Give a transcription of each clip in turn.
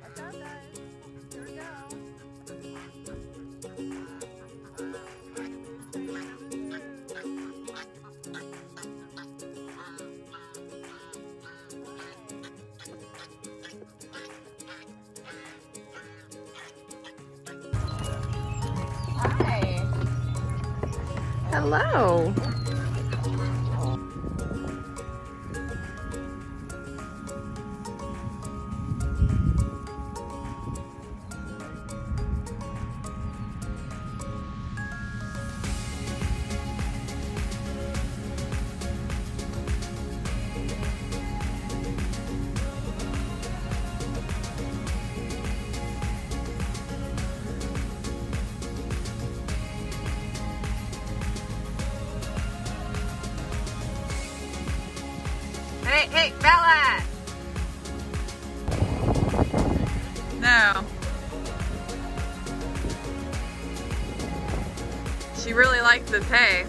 Watch out, guys. Here we go. Hi. Hello. Hey, Bella! No. She really likes this hay.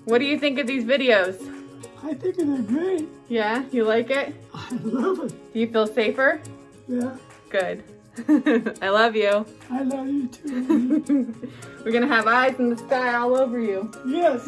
What do you think of these videos? I think they're great. Yeah, you like it? I love it. Do you feel safer? Yeah. Good. I love you. I love you too. We're gonna have eyes in the sky all over you. Yes.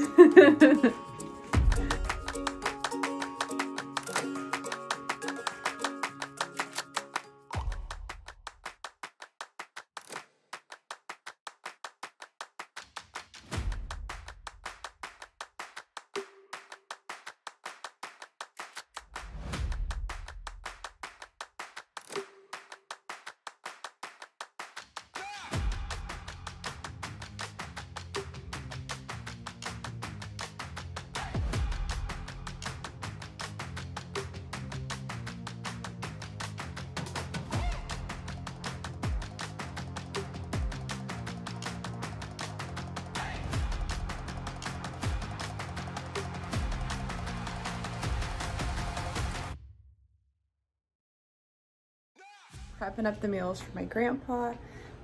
Prepping up the meals for my grandpa.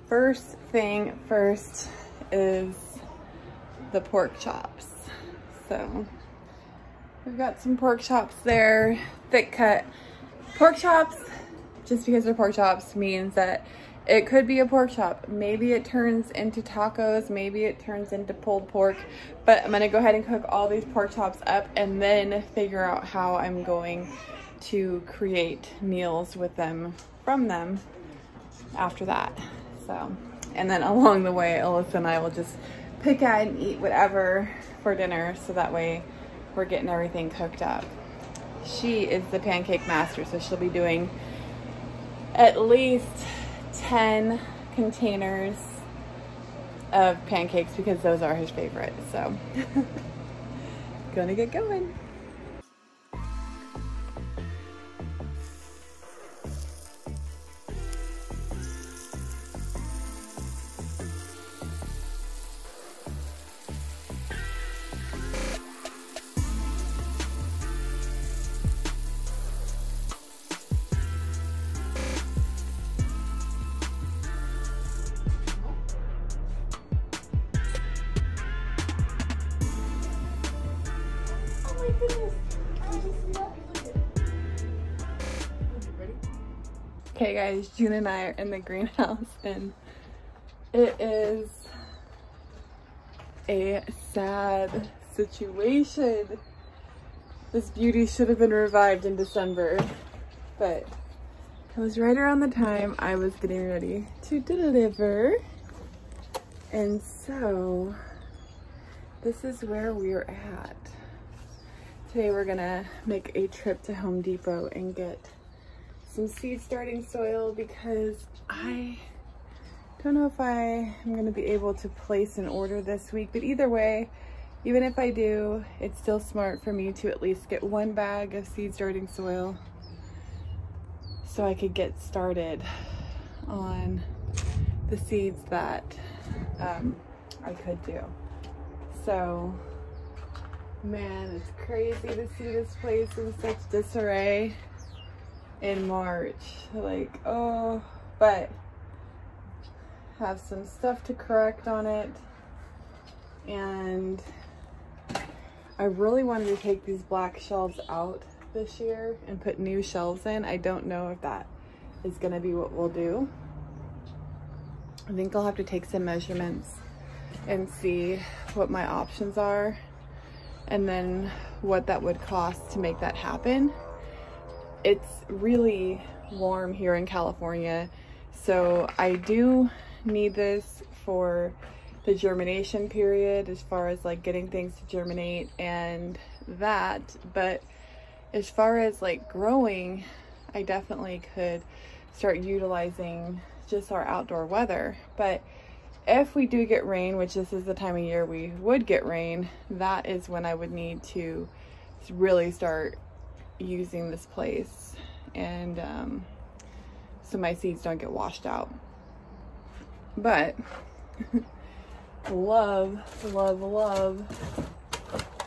First thing first is the pork chops. So we've got some pork chops there, thick cut. Pork chops, just because they're pork chops, means that it could be a pork chop. Maybe it turns into tacos, maybe it turns into pulled pork, but I'm gonna go ahead and cook all these pork chops up and then figure out how I'm going to create meals with them, from them after that. So, and then along the way, Alyssa and I will just pick out and eat whatever for dinner, so that way we're getting everything cooked up. She is the pancake master, so she'll be doing at least 10 containers of pancakes because those are his favorite. So gonna get going. Okay guys, June and I are in the greenhouse and it is a sad situation. This beauty should have been revived in December, but it was right around the time I was getting ready to deliver. And so this is where we're at. Today we're gonna make a trip to Home Depot and get some seed starting soil because I don't know if I am going to be able to place an order this week, but either way, even if I do, it's still smart for me to at least get one bag of seed starting soil so I could get started on the seeds that I could do. So Man, it's crazy to see this place in such disarray in March. Like, oh, but have some stuff to correct on it. And I really wanted to take these black shelves out this year and put new shelves in. I don't know if that is gonna be what we'll do. I think I'll have to take some measurements and see what my options are and then what that would cost to make that happen. It's really warm here in California, so I do need this for the germination period as far as like getting things to germinate and that, but as far as like growing, I definitely could start utilizing just our outdoor weather. But if we do get rain, which this is the time of year we would get rain, that is when I would need to really start using this place, and so my seeds don't get washed out. But love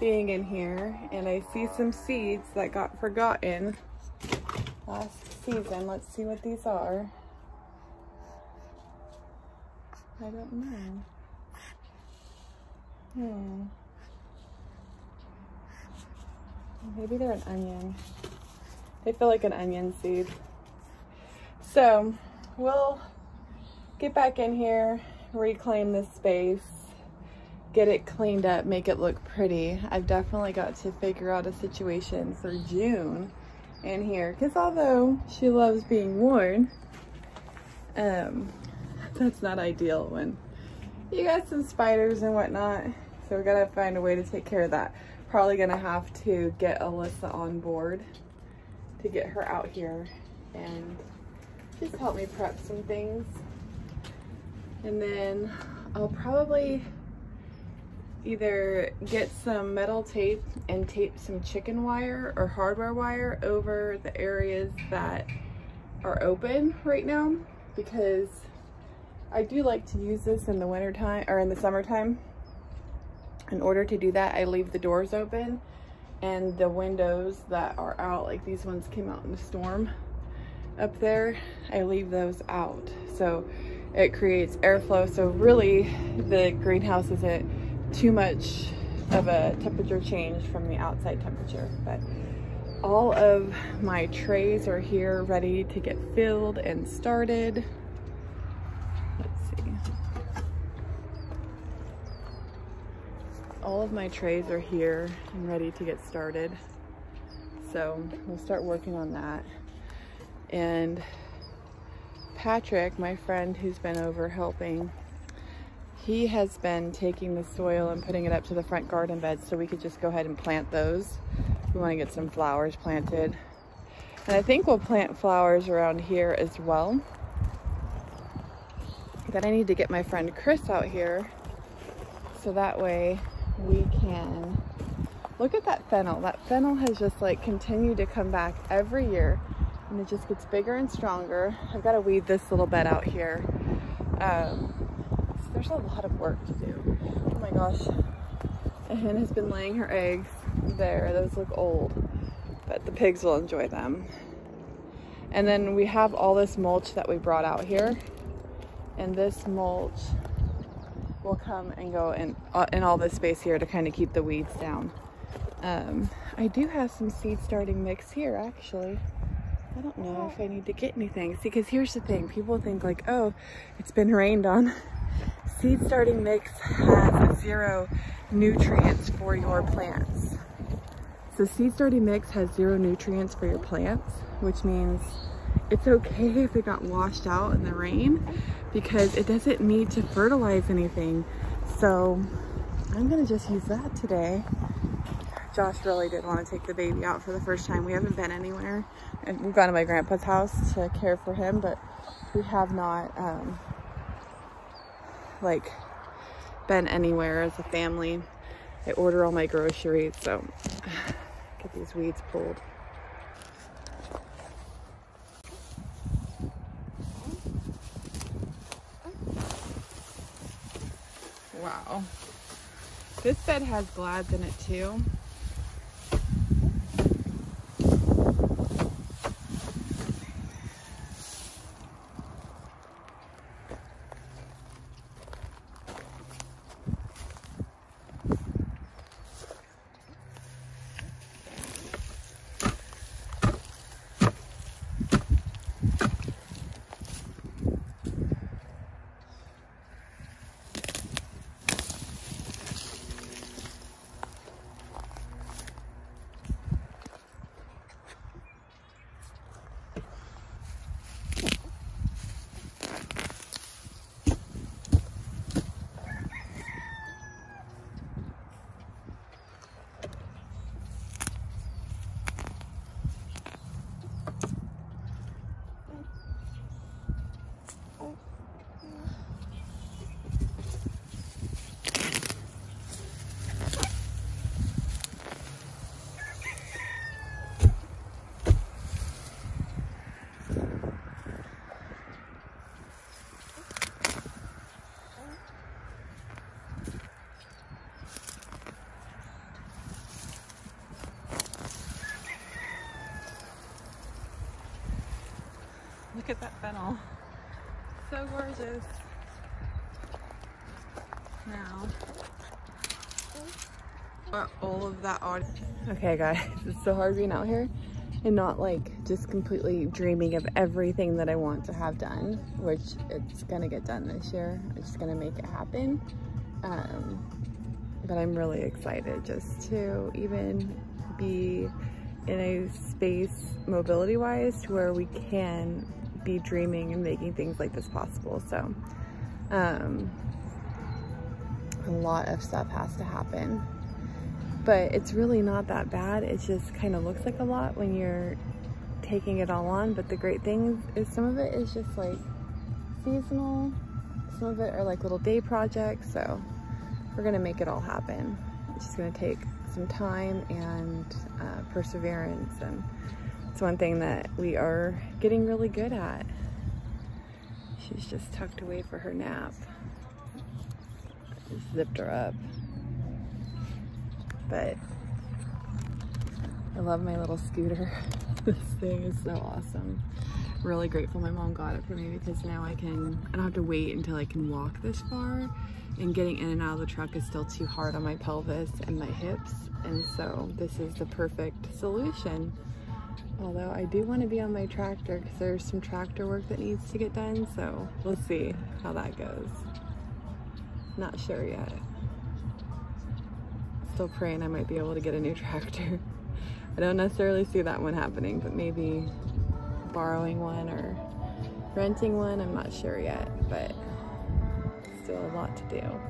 being in here, and I see some seeds that got forgotten last season. Let's see what these are. I don't know. Maybe they're an onion. They feel like an onion seed. So we'll get back in here, reclaim this space, get it cleaned up, make it look pretty. I've definitely got to figure out a situation for June in here, because although she loves being worn, that's not ideal when you got some spiders and whatnot. So we gotta find a way to take care of that. Probably gonna have to get Alyssa on board to get her out here and just help me prep some things. And then I'll probably either get some metal tape and tape some chicken wire or hardware wire over the areas that are open right now, because I do like to use this in the winter time or in the summertime. In order to do that, I leave the doors open, and the windows that are out, like these ones came out in the storm up there, I leave those out. So it creates airflow. So really the greenhouse isn't too much of a temperature change from the outside temperature. But all of my trays are here ready to get filled and started. All of my trays are here and ready to get started. So we'll start working on that. And Patrick, my friend who's been over helping, he has been taking the soil and putting it up to the front garden beds so we could just go ahead and plant those. We want to get some flowers planted. And I think we'll plant flowers around here as well. Then I need to get my friend Chris out here so that way we can look at that fennel. That fennel has just like continued to come back every year, and it just gets bigger and stronger. I've got to weed this little bed out here. So there's a lot of work to do. Oh my gosh. A hen has been laying her eggs there. Those look old, but the pigs will enjoy them. And then we have all this mulch that we brought out here, and this mulch will come and go in all this space here to kind of keep the weeds down. I do have some seed starting mix here actually. I don't know if I need to get anything. See, because here's the thing, people think like, oh, it's been rained on. Seed starting mix has 0 nutrients for your plants. So seed starting mix has 0 nutrients for your plants, which means it's okay if it got washed out in the rain, because it doesn't need to fertilize anything. So I'm gonna just use that today. Josh really did want to take the baby out for the first time. We haven't been anywhere, and we've gone to my grandpa's house to care for him, but we have not like been anywhere as a family. I order all my groceries, so get these weeds pulled. Wow. This bed has glads in it too. Look at that fennel. So gorgeous. Now, all of that odd. Okay guys, it's so hard being out here and not like just completely dreaming of everything that I want to have done, which it's gonna get done this year. I'm just gonna make it happen. But I'm really excited just to even be in a space mobility wise to where we can be dreaming and making things like this possible. So a lot of stuff has to happen, but it's really not that bad. It just kind of looks like a lot when you're taking it all on. But the great thing is some of it is just like seasonal, some of it are like little day projects. So we're gonna make it all happen. It's just gonna take some time and perseverance, and it's one thing that we are getting really good at. She's just tucked away for her nap. Just zipped her up. But I love my little scooter. This thing is so awesome. Really grateful my mom got it for me, because now I don't have to wait until I can walk this far, and getting in and out of the truck is still too hard on my pelvis and my hips, and so this is the perfect solution. Although I do want to be on my tractor because there's some tractor work that needs to get done, so we'll see how that goes. Not sure yet. Still praying I might be able to get a new tractor. I don't necessarily see that one happening, but maybe borrowing one or renting one, I'm not sure yet, but still a lot to do.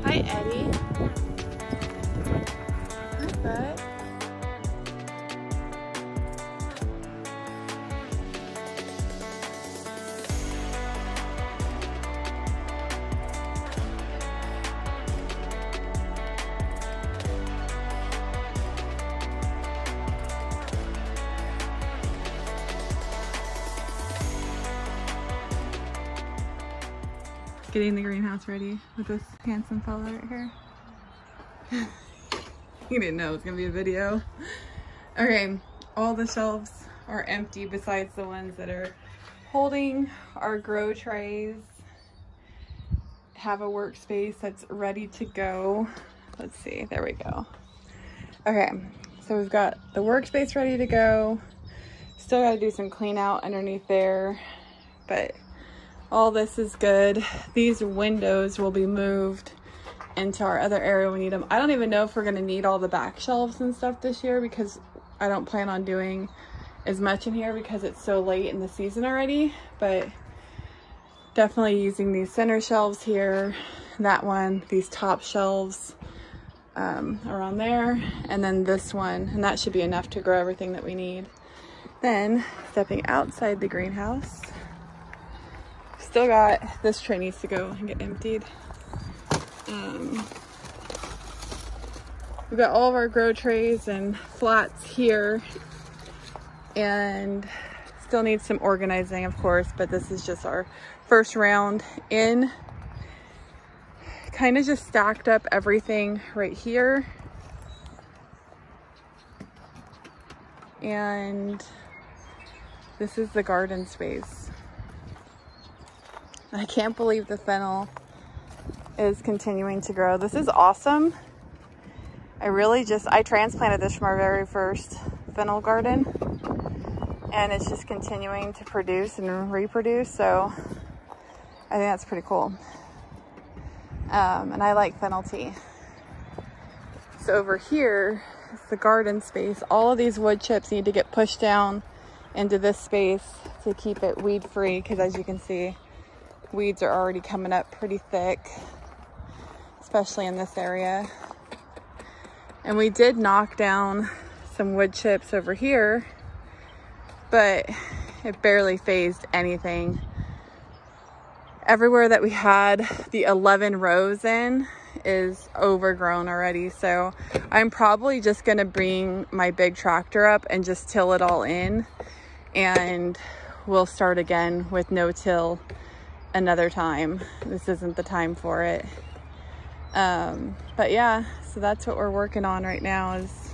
Hi, Eddie. Hi, bud. getting the greenhouse ready with this handsome fella right here. You didn't know it was gonna be a video. Okay, all the shelves are empty besides the ones that are holding our grow trays. Have a workspace that's ready to go. Let's see, there we go. Okay, so we've got the workspace ready to go. Still gotta do some clean out underneath there, but all this is good. These windows will be moved into our other area when we need them. I don't even know if we're gonna need all the back shelves and stuff this year because I don't plan on doing as much in here because it's so late in the season already, but definitely using these center shelves here, that one, these top shelves around there, and then this one, and that should be enough to grow everything that we need. Then stepping outside the greenhouse, still got this tray needs to go and get emptied. We've got all of our grow trays and flats here, and still need some organizing, of course, but this is just our first round in. Kind of just stacked up everything right here. And this is the garden space. I can't believe the fennel is continuing to grow. This is awesome. I transplanted this from our very first fennel garden, and it's just continuing to produce and reproduce, so I think that's pretty cool. And I like fennel tea. So over here is the garden space. All of these wood chips need to get pushed down into this space to keep it weed free, because as you can see, weeds are already coming up pretty thick, especially in this area. And we did knock down some wood chips over here, but it barely phased anything. Everywhere that we had the 11 rows in is overgrown already. So I'm probably just gonna bring my big tractor up and just till it all in, and we'll start again with no till another time. This isn't the time for it. But yeah, so that's what we're working on right now, is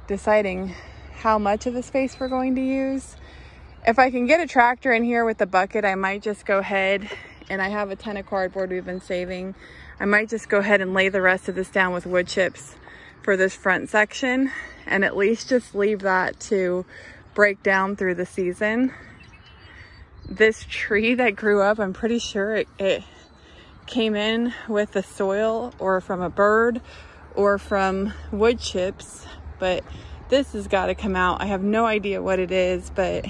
deciding how much of the space we're going to use. If I can get a tractor in here with the bucket, I might just go ahead, and I have a ton of cardboard we've been saving. I might just go ahead and lay the rest of this down with wood chips for this front section, and at least just leave that to break down through the season. This tree that grew up, I'm pretty sure it came in with the soil or from a bird or from wood chips, but this has got to come out. I have no idea what it is, but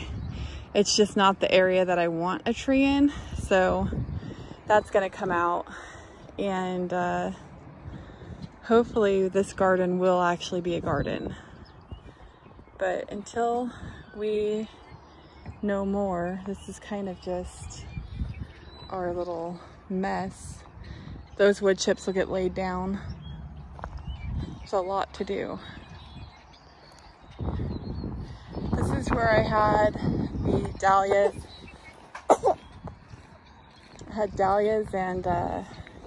it's just not the area that I want a tree in. So that's going to come out, and hopefully this garden will actually be a garden. But until we know more, this is kind of just our little mess. Those wood chips will get laid down. There's a lot to do. This is where I had the dahlias. I had dahlias and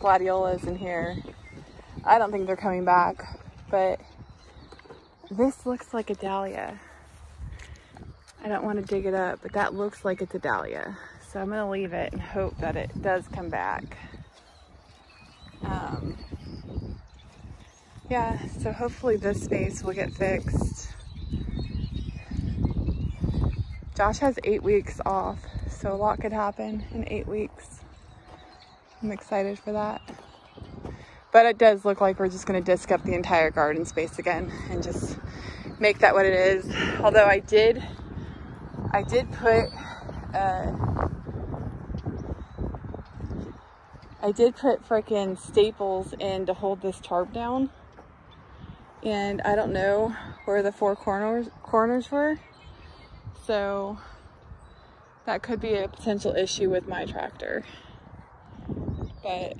gladiolas in here. I don't think they're coming back, but this looks like a dahlia. I don't want to dig it up, but that looks like it's a dahlia. So I'm gonna leave it and hope that it does come back. Yeah, so hopefully this space will get fixed. Josh has 8 weeks off, so a lot could happen in 8 weeks. I'm excited for that. But it does look like we're just gonna disc up the entire garden space again and just make that what it is. Although I did put frickin' staples in to hold this tarp down, and I don't know where the four corners were, so that could be a potential issue with my tractor. But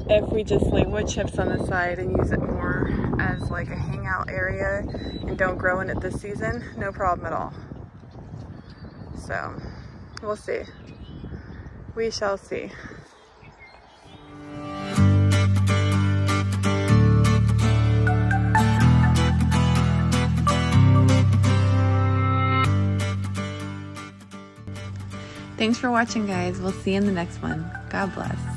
if we just lay wood chips on the side and use it more as like a hangout area and don't grow in it this season, no problem at all. So we'll see. We shall see. Thanks for watching, guys. We'll see you in the next one. God bless.